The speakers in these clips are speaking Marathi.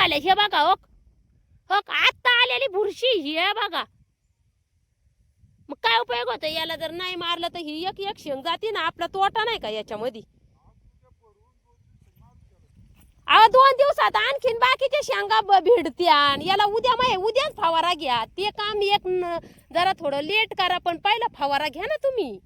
निघाल्या हे बघा. हो हो आता आलेली बुरशी हे बघा. मग काय उपयोग होतो याला जर नाही मारलं तर ही एक एक शेंग जाते ना. आपला तोटा नाही का याच्यामध्ये. अहो 2 दिवसात आणखीन बाकीच्या शेंगा भिडत्या. याला उद्याच फवारा घ्या. ते काम जरा थोडं लेट करा पण पहिला फवारा घ्या ना तुम्ही.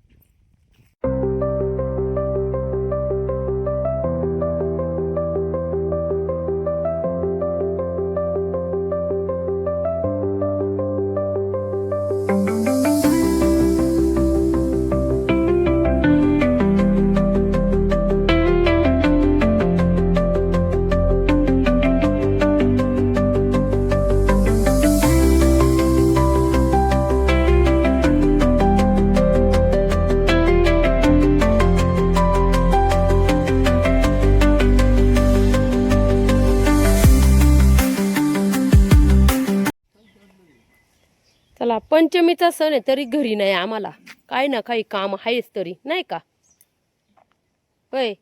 चला पंचमीचा सण आहे तरी घरी नाही आम्हाला. काय ना काही काम आहेच तरी नाही का. होय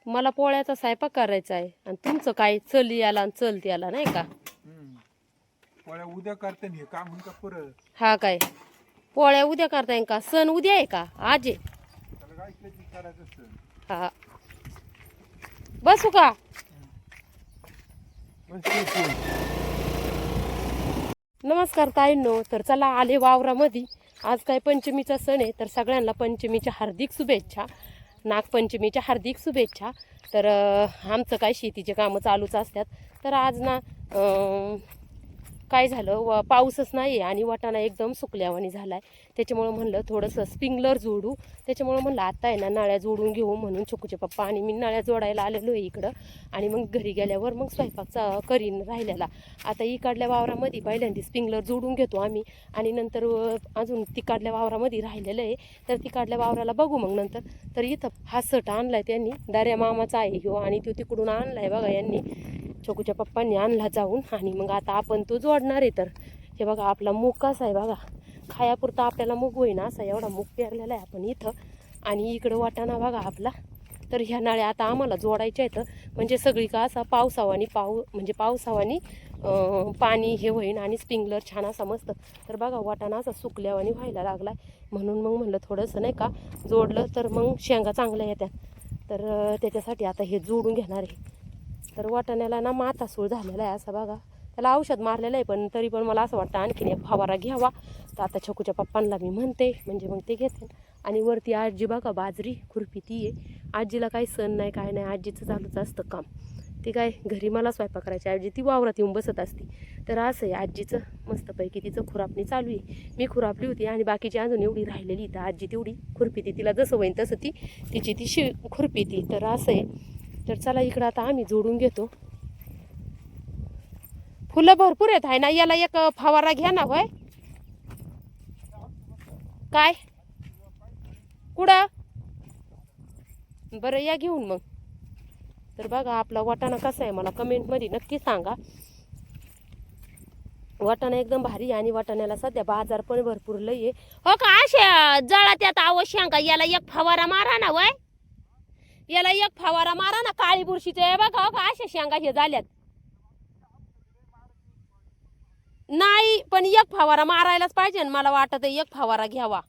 मला पोळ्याचा स्वयंपाक करायचा आहे आणि तुमचं काय चल याला चल त्याला नाही का. पोळ्या उद्या करते हे काम होईल का परत. हा काय पोळ्या उद्या करता येईल का. सण उद्या आहे का आज आहे. हा बसू का. नमस्कार ताईंनो. तर चला आले वावरामध्ये. आज काय पंचमीचा सण आहे तर सगळ्यांना पंचमीच्या हार्दिक शुभेच्छा. नागपंचमीच्या हार्दिक शुभेच्छा. तर आमचं काय शेतीचे कामं चालूच असतात. तर आज ना काय झालं पाऊसच नाही आहे आणि वाटाणा एकदम सुकल्यावानी झाला आहे. त्याच्यामुळं म्हणलं थोडंसं स्प्रिंकलर जोडू. त्याच्यामुळं म्हणलं आता आहे ना नळ्या जोडून घेऊ म्हणून छोकूचे पप्पा आणि मी नळ्या जोडायला आलेलो आहे इकडं. आणि मग घरी गेल्यावर मग स्वयंपाकचा करीन राहिलेला. आता इकडल्या वावरामध्ये पहिल्यांदा स्प्रिंकलर जोडून घेतो आम्ही आणि नंतर अजून तिकडल्या वावरामध्ये राहिलेलं आहे. तर तिकडल्या वावराला बघू मग नंतर. तर इथं हा सट आणलाय त्यांनी. दार्या मामाचा आहे ह्यो आणि तो तिकडून आणलाय बघा यांनी. छोकूच्या पप्पांनी आणला जाऊन आणि मग आता आपण तो जोडणार आहे. तर हे बघा आपला मूग कसा आहे बघा. खायापुरता आपल्याला मूग होईना असा एवढा मूग पेरलेला आहे आपण इथं. आणि इकडं वाटाणा बघा आपला. तर ह्या नळ्या आता आम्हाला जोडायच्या आहेत म्हणजे सगळी का असा पावसावानी पावसावानी पाणी हे होईन आणि स्प्रिंकलर छान असा मस्त. तर बघा वाटाणा असा सुकल्यावानी व्हायला लागलाय म्हणून मग म्हणलं थोडंसं नाही का जोडलं तर मग शेंगा चांगल्या येतात. तर त्याच्यासाठी आता हे जोडून घेणार आहे. तर वाटाण्याला ना मातासूळ झालेला आहे असा बघा. त्याला औषध मारलेलं आहे पण तरी पण मला असं वाटतं आणखीन एक फवारा घ्यावा. तर आता छकूच्या पप्पांना मी म्हणते म्हणजे मग ते घेते. आणि वरती आजी बघा बाजरी खुरपीती आहे. आजीला काही सण नाही काय नाही. आजीचं चालूच असतं काम. ती काय घरी मला स्वयंपाक करायची आजी ती वावरात येऊन बसत असती. तर असं आहे आजीचं मस्तपैकी तिचं खुरापणी चालू आहे. मी खुरापली होती आणि बाकीची अजून एवढी राहिलेली. तर आजी तेवढी खुरपीती. तिला जसं होईन तसं तिची ती खुरपीती. तर असं आहे. तर चला इकडं आता आम्ही जोडून घेतो. फुलं भरपूर येत आहे ना. याला एक फवारा घ्या ना. होय काय कुठं बरं या घेऊन मग. तर बघा आपला वाटाणा कसा आहे मला कमेंटमध्ये नक्की सांगा. वाटाणा एकदम भारी आणि वाटाण्याला सध्या बाजार पण भरपूर लई आहे. हो का अशा जळात यात आवश्यक याला एक फवारा मारा ना. वय याला एक फवारा मारा ना काळी बुरशीचे. बघा हो का अशा शेंगा हे झाल्यात. नाही पण एक फवारा मारायलाच पाहिजे. मला वाटत एक फवारा घ्यावा.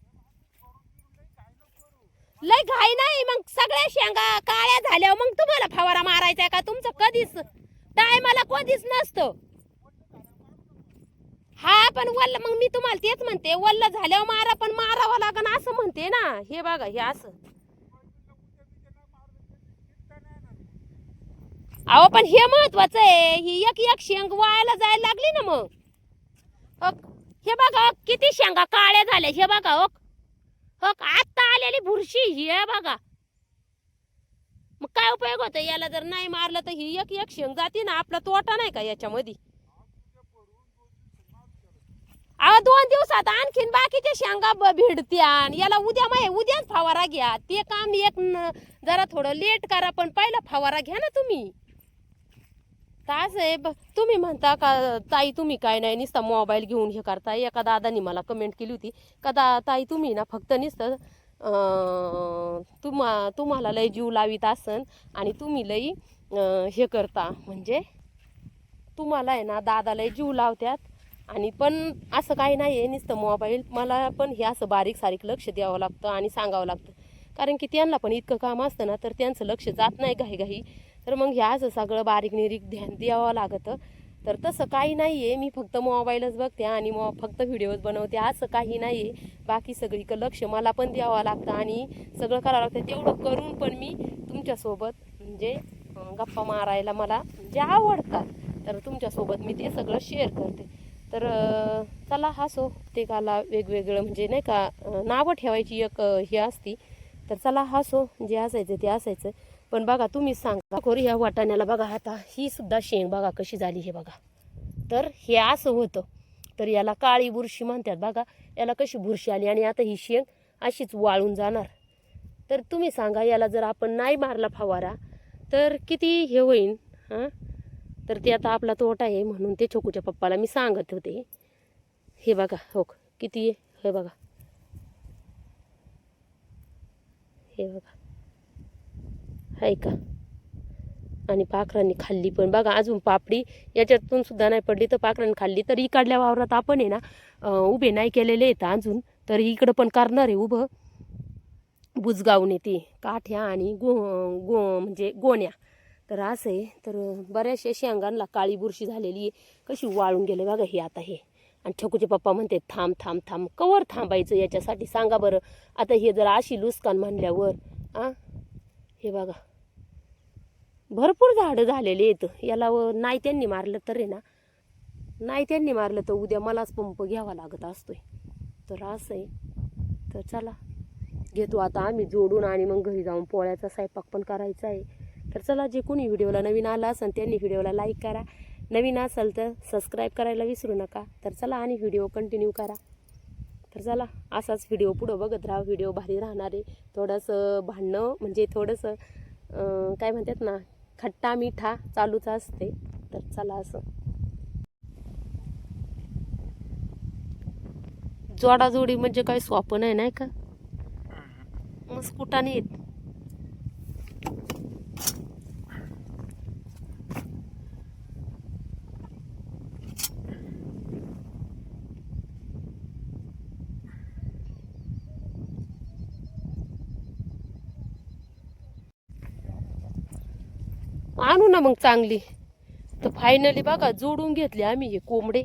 लय घाई नाही मग सगळ्या शेंगा काळ्या झाल्या मग तुम्हाला फवारा मारायचा का. तुमचं कधीच टायमाला कधीच नसतं. हा पण वल्ल मग मी तुम्हाला तेच म्हणते वल्ल झाल्यावर मारा पण मारावं लागन असं म्हणते ना. हे बघा हे असं. अहो पण हे महत्वाचं आहे. ही एक एक शेंग वायाला जायला लागली ना मग. हे बघा किती शेंगा काळ्या झाल्या. हे बघा हो आता आलेली बुरशी हे बघा. मग काय उपयोग होतो याला जर नाही मारलं तर ही एक एक शेंग जाते ना. आपला तोटा नाही का याच्यामध्ये. अहो 2 दिवसात आणखीन बाकीच्या शेंगा भिडत्या. याला उद्याच फवारा घ्या. ते काम जरा थोडं लेट करा पण पहिला फवारा घ्या ना तुम्ही. तास आहे तुम्ही म्हणता का ताई तुम्ही काय नाही नुसता मोबाईल घेऊन हे करता. एका दादानी मला कमेंट केली होती का ताई तुम्ही ना फक्त नुसतं तुम्हाला लय जीव लावीत असन आणि तुम्ही लई हे करता म्हणजे तुम्हाला आहे ना दादाला जीव लावत्यात. आणि पण असं काही नाही आहे नुसतं मोबाईल, मला पण हे असं बारीक सारीक लक्ष द्यावं लागतं आणि सांगावं लागतं. कारण की त्यांना पण इतकं काम असतं ना, तर त्यांचं लक्ष जात नाही घाई. तर मग हे असं सगळं बारीक निरीक ध्यान द्यावं लागतं. तर तसं काही नाही आहे, मी फक्त मोबाईलच बघते आणि फक्त व्हिडिओज बनवते असं काही नाही आहे. बाकी सगळीकडं लक्ष मला पण द्यावं लागतं आणि सगळं करावं लागतं. तेवढं करून पण मी तुमच्यासोबत म्हणजे गप्पा मारायला मला म्हणजे आवडतात. तर तुमच्यासोबत मी ते सगळं शेअर करते. तर चला हसो प्रत्येकाला वेगवेगळं म्हणजे नाही का नावं ठेवायची एक हे असती. तर चला हसो, जे असायचं ते असायचं. पण बघा तुम्हीच सांगा खोरी ह्या वाटाण्याला बघा, आता ही सुद्धा शेंग बघा कशी झाली हे बघा. तर हे असं होतं, तर याला काळी बुरशी म्हणतात बघा. याला कशी बुरशी आली आणि आता ही शेंग अशीच वाळून जाणार. तर तुम्ही सांगा याला जर आपण नाही मारला फवारा तर किती हे होईल हां. तर ते आता आपला तोटा आहे म्हणून ते छोकूच्या पप्पाला मी सांगत होते. हे बघा हो किती हे बघा, हे बघा आहे का. आणि पाखरांनी खाल्ली पण बघा, अजून पापडी याच्यातून सुद्धा नाही पडली तर पाखरांनी खाल्ली. तर इकडल्या वावरात आपण आहे ना उभे नाही केलेले आहेत अजून, तर इकडं पण करणार आहे उभं बुजगावून येते काठ्या आणि म्हणजे गोण्या. तर असं आहे. तर बऱ्याचशा शेंगांना काळी बुरशी झालेली आहे, कशी वाळून गेले बघा हे आता हे. आणि छकूचे पप्पा म्हणते थांब थांब थांब, कवर थांबायचं याच्यासाठी सांगा बरं. आता हे जर अशी लुसकान म्हणल्यावर हे बघा भरपूर झाडं झालेली आहेत याला. नाही त्यांनी मारलं तर आहे ना, नाही त्यांनी मारलं तर उद्या मलाच पंप घ्यावा लागत असतोय. तर असं आहे. तर चला घेतो आता आम्ही जोडून आणि मग घरी जाऊन पोळ्याचा स्वयंपाक पण करायचा आहे. तर चला, जे कोणी व्हिडिओला नवीन आला असेल त्यांनी व्हिडिओला लाईक करा, नवीन असेल तर सबस्क्राईब करायला विसरू नका. तर चला आणि व्हिडिओ कंटिन्यू करा. तर चला असाच व्हिडिओ पुढं बघत राहा, व्हिडिओ भारी राहणार आहे. थोडंसं भांडणं म्हणजे थोडंसं काय म्हणतात ना, खट्टा मिठा चालूच असते. तर चला असं जोडाजोडी म्हणजे काही सोपं नाही का, मस्कुटाने येत. आणू ना मग चांगली. तर फायनली बघा जोडून घेतले आम्ही हे कोंबडे.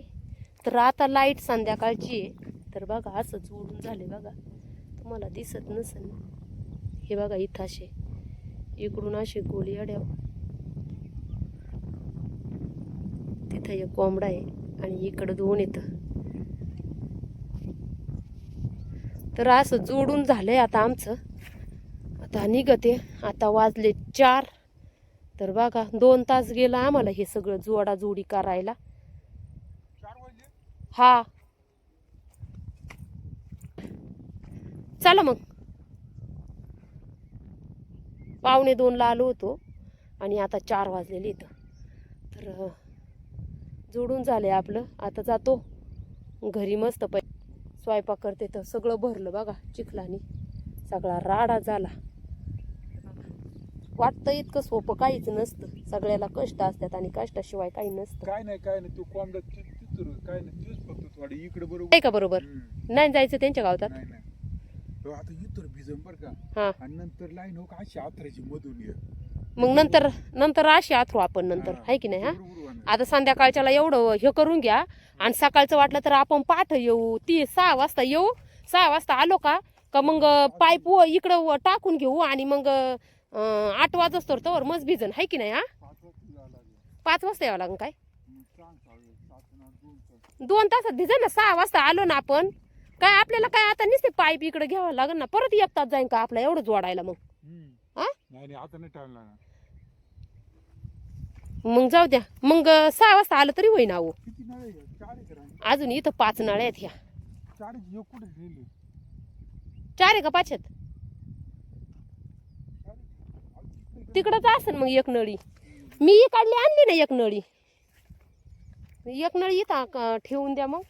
तर आता लाईट संध्याकाळची आहे. तर बघा असं जोडून झाले बघा, तुम्हाला दिसत नसेल. हे बघा इथं असे इकडून असे गोली अड्याव, तिथं एक कोंबडा आहे आणि इकडं दोन येतं. तर असं जोडून झालंय आता आमचं. आता निघते, आता वाजले 4. तर बघा 2 तास गेला आम्हाला हे सगळं जोडाजोडी करायला. 4 वाजले. हा चला मग. 1:45 आलो होतो आणि आता 4 वाजलेले इथं. तर जोडून झाले आपलं. आता जातो घरी मस्त स्वयंपाक करते. तर सगळं भरलं बघा चिखलानी, सगळा राडा झाला. वाटतं इतकं सोपं काहीच नसतं, सगळ्याला कष्ट असतात आणि कष्टाशिवाय काही नसतं. काय नाही तू कोंबडा तिथून काय नाही, तूच फक्त थोडी इकडे बरोबर आहे का बरोबर. नाही जायचं त्यांच्या गावात. नाही तो आता इथं भिजन बर का. हा आणि नंतर लाईन हो का अशी आथराची मधून ये. मग नंतर अशी आथरू आपण नंतर, आहे की नाही. हा आता संध्याकाळच्याला एवढं हे करून घ्या आणि सकाळचं वाटलं तर आपण पाठ येऊ, 6 वाजता येऊ. 6 वाजता आलो का मग पाईप इकडं टाकून घेऊ आणि मग 8 वाजता तर मस्त भिजन, आहे की नाही. हा 5 वाजता यावं लागेल काय, 2 तासात भिजन ना. 6 वाजता आलो ना आपण काय, आपल्याला काय आता नुसते पाईप इकडे घ्यावं लागेल ना, परत 1 तास जाईन का आपला एवढं जोडायला. मग नाही आता नाही टाइम लागणार. मग जाऊ द्या, मग 6 वाजता आलं तरी होईना. अहो किती नळे 4 आहे. अजून इथं 5 नळ्या आहेत. ह्या 4 आहे कुठे गेले. 4 आहे का 5 आहेत. तिकडंच असेल मग एक नळी. मी इकडली आणली ना एक नळी. एक नळी इथं ठेवून द्या मग.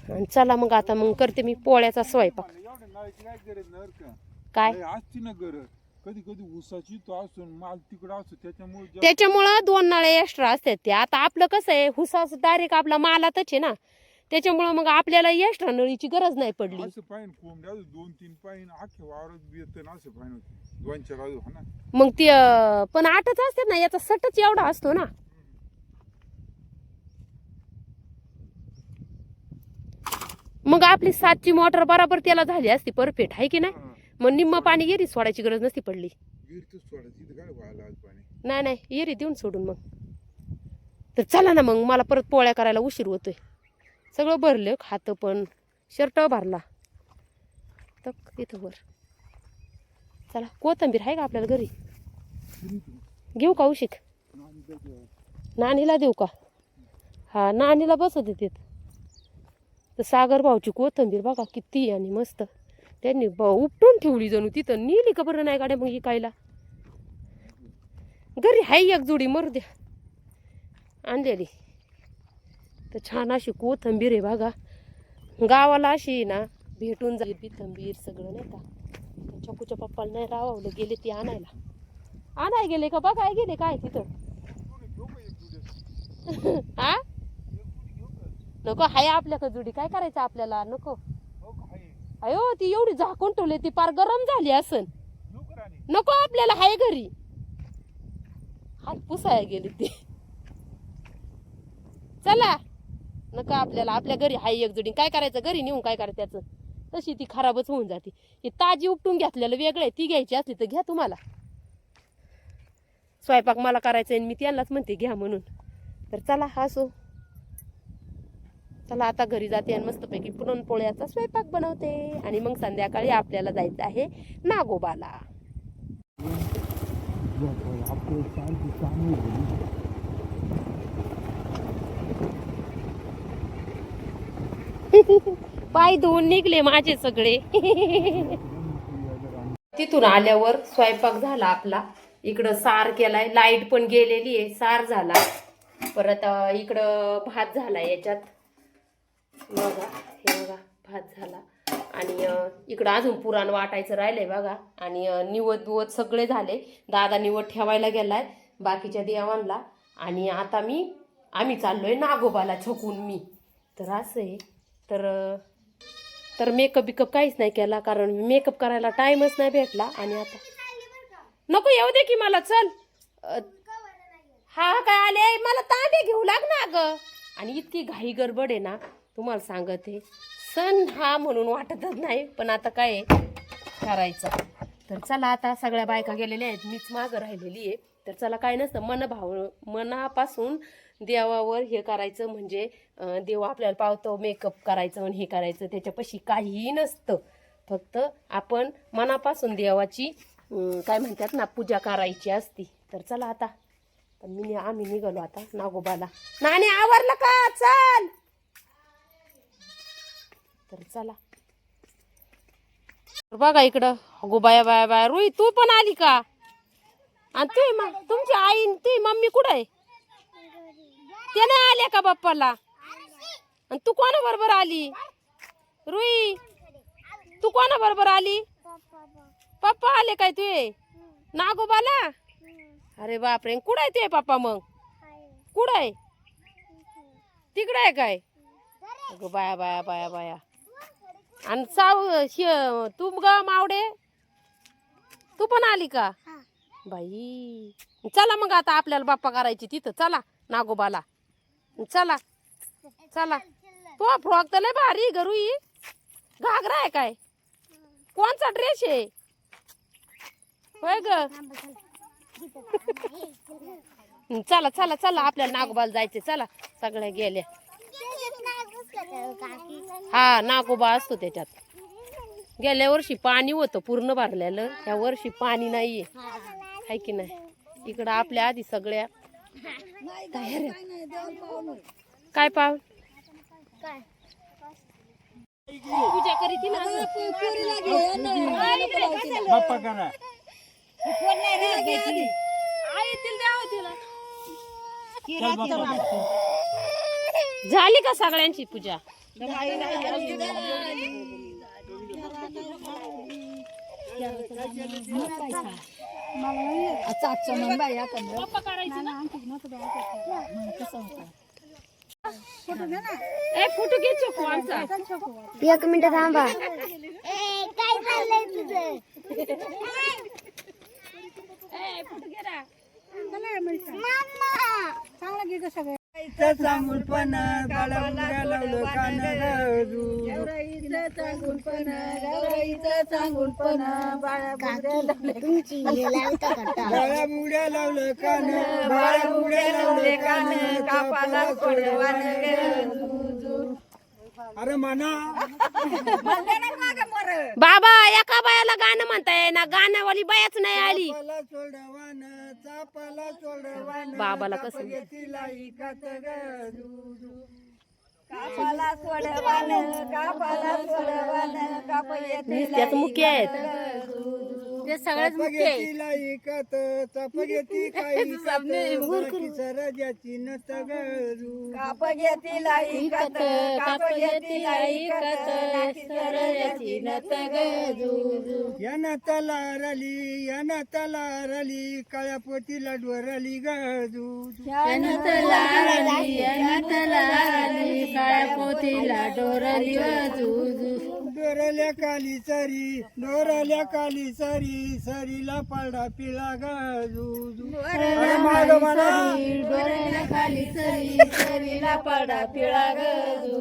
आणि चला मग आता मग करते मी पोळ्याचा स्वयंपाक. एवढ्या नळाची काय गरज नाही का. काय असती ना गरज कधी कधी ऊसाची तो असतो माल तिकडं असतो त्याच्यामुळे त्याच्यामुळं 2 नाळे एक्स्ट्रा असतात ते. आता आपलं कसं आहे हुसाच डायरेक्ट आपला मालातच आहे ना, त्याच्यामुळं मग आपल्याला एक्स्ट्रा नळीची गरज नाही पडली. असं पाहिजे कोंबड्या 2-3 पाहिजे अख्खे वावरात येतं ना असं पाहिजे 2-4 हा ना. मग ते पण 8च असतात ना, याचा सटच एवढा असतो ना. मग आपली 7ची मोटर बरोबर त्याला झाली असती परफेक्ट, आहे की नाही? मग निम्म पाणी येरी सोडायची गरज नसती पडली. विहिरीतच सोडायची इथं काय व्हायला आज पाणी. नाही येरी देऊन सोडून मग. तर चला ना मग, मला परत पोळ्या करायला उशीर होतोय. सगळं भरलं, खातं पण, शर्ट भरला तर इथं वर. चला, कोथिंबीर आहे का आपल्याला घरी? घेऊ का उशीक? नानीला देऊ का? हा, नानीला बसत देते. तर सागर भाऊची कोथिंबीर बघा किती आणि मस्त. त्यांनी उपटून ठेवली जणू तिथं. नेली का बरं नाही गाड्या मग इकायला? घरी हाय एक जोडी, मरू द्या, आणलेली. तर छान अशी कोथिंबीर आहे बघा. गावाला अशी ना भेटून जाईल कोथिंबीर सगळं, नाही का? चकूच्या पप्पाला नाही रावलं, गेले ती आणाय गेले का बघाय गेले काय तिथं? हा, नको, हाय आपल्याकडे जुडी, काय करायचं आपल्याला? नको. अयो, ती एवढी झाकून ठेवली, ती पार गरम झाली असन. नको आपल्याला, हाय घरी. हात पुसाय गेली ती. चला, नको आपल्याला, आपल्या घरी हाय एक जुडी. काय करायचं घरी नेऊन, काय करायचं त्याचं? तशी ती खराबच होऊन जाते. ही ताजी उपटून घेतलेलं वेगळं आहे, ती घ्यायची असली तर घ्या. तुम्हाला स्वयंपाक मला करायचा आहे, मी त्यांनाच म्हणते घ्या म्हणून. तर चला, असो. चला, आता घरी जाते आणि मस्तपैकी पुरणपोळ्याचा स्वयंपाक बनवते आणि मग संध्याकाळी आपल्याला जायचं आहे नागोबाला. पाय धुवून निघले माझे सगळे. तिथून आल्यावर स्वयंपाक झाला आपला. इकडं सार केलाय, लाईट पण गेलेली आहे, सार झाला. परत इकडं भात झाला याच्यात बघा, हे बघा भात झाला. आणि इकडं अजून पुराण वाटायचं राहिलंय बघा. आणि निवद सगळे झाले. दादा निवद ठेवायला गेलाय बाकीच्या देवांना. आणि आता आम्ही चाललोय नागोबाला छकून मी. तर असं आहे. तर मेकअप बिकअप काहीच नाही केला, कारण मेकअप करायला टाइमच नाही भेटला. आणि आता नको येऊ दे की मला, चल. हा काय आले, मला तांबे घेऊ लाग ना ग. आणि इतकी घाई गडबड आहे ना, तुम्हाला सांगते. सण हा म्हणून वाटतच नाही, पण आता काय करायचं. तर चला, आता सगळ्या बायका गेलेल्या आहेत, मीच मागं राहिलेली आहे. तर चला, काय नसतं, मनापासून देवावर हे करायचं, म्हणजे देव आपल्याला पावतो, मेकअप करायचं आणि हे करायचं, त्याच्यापाशी काहीही नसतं. फक्त आपण मनापासून देवाची काय म्हणतात ना, पूजा करायची असती. तर चला आता, आम्ही निघालो आता नागोबाला. नानी आवरलं का? चल. तर चला, बघा इकडं. अगो बाया बाया बाया, रुई तू पण आली का? आणि तुमची आई ती मम्मी कुठं आहे? ते नाही आल्या का बाप्पाला? आणि तू कोणा बरोबर आली? रुई, तू कोणा बरोबर आली? पप्पा आले काय तुझे नागोबाला? अरे बापरे, कुठं आहे ते पप्पा? मग कुठं आहे? तिकडं आहे काय? अगं बाया बाया बाया बाया. आणि तू ग मावडे, तू पण आली का? बाई, चला मग आता आपल्याला बाप्पा करायची तिथं. चला नागोबाला, चला चला. तो फ्रॉक तर लय भारी घरुई. घागरा आहे काय? कोणचा ड्रेस आहे? होय ग. चला चला चला, आपल्याला नागोबाला जायचे. चला, सगळ्या गेल्या. हा, नागोबा असतो त्याच्यात. गेल्या वर्षी पाणी होतं पूर्ण भरलेलं, या वर्षी पाणी नाहीये, आहे की नाही? इकडं आपल्या आधी सगळ्या काय पाव पूजा करीती ना. बाप्पा करा. झाली का सगळ्यांची पूजा? फोटो घे चोको आमचा. 1 मिनिट थांबा. काय चाललंय तुझं? फोटो घे ना. चांगुलपण बाळा लावलं कान तुमची लावता का? बाळा बुड्या लावलं कान बाळा बुड्या लावलं कान कापाला अरे म्हणा बाबा एका बायाला गाणं म्हणताय ना, गाण्यावाली बायाच नाही आली. चापाला सोडवान चापाला सोडवान बाबाला कसं तिला इकत त्याच मुख्य आहेत ते सगळ्यात मुख्य आहे. तिला इकत चाप घेती काही सरजाची नत गरू इकत कापयतीला इकत सरयाची नत गजू. यानं तलारली यानं तलारली काळ्या पोतीला डोरली गजू यानत लारली यानत लारली काळ्या पोतीला डोरली गजू. डोरल्या काली सरी डोरल्या काली सरी सरीला पाडा पिळा गजू डोरल्या खाली सरी सरीला पडा पिळा गजू.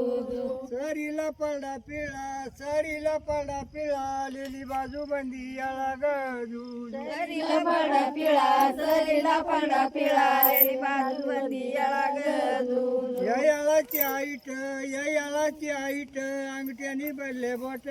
सरीला पाडा पिळा सरीला पाडा पिळा लेली बाजू बंदी याला गजू सरीला पडा पिळा सरीला पडा पिळा रे बाजूवरती याला गजू. या याळाची आईट अंगठ्यानी बदले बोट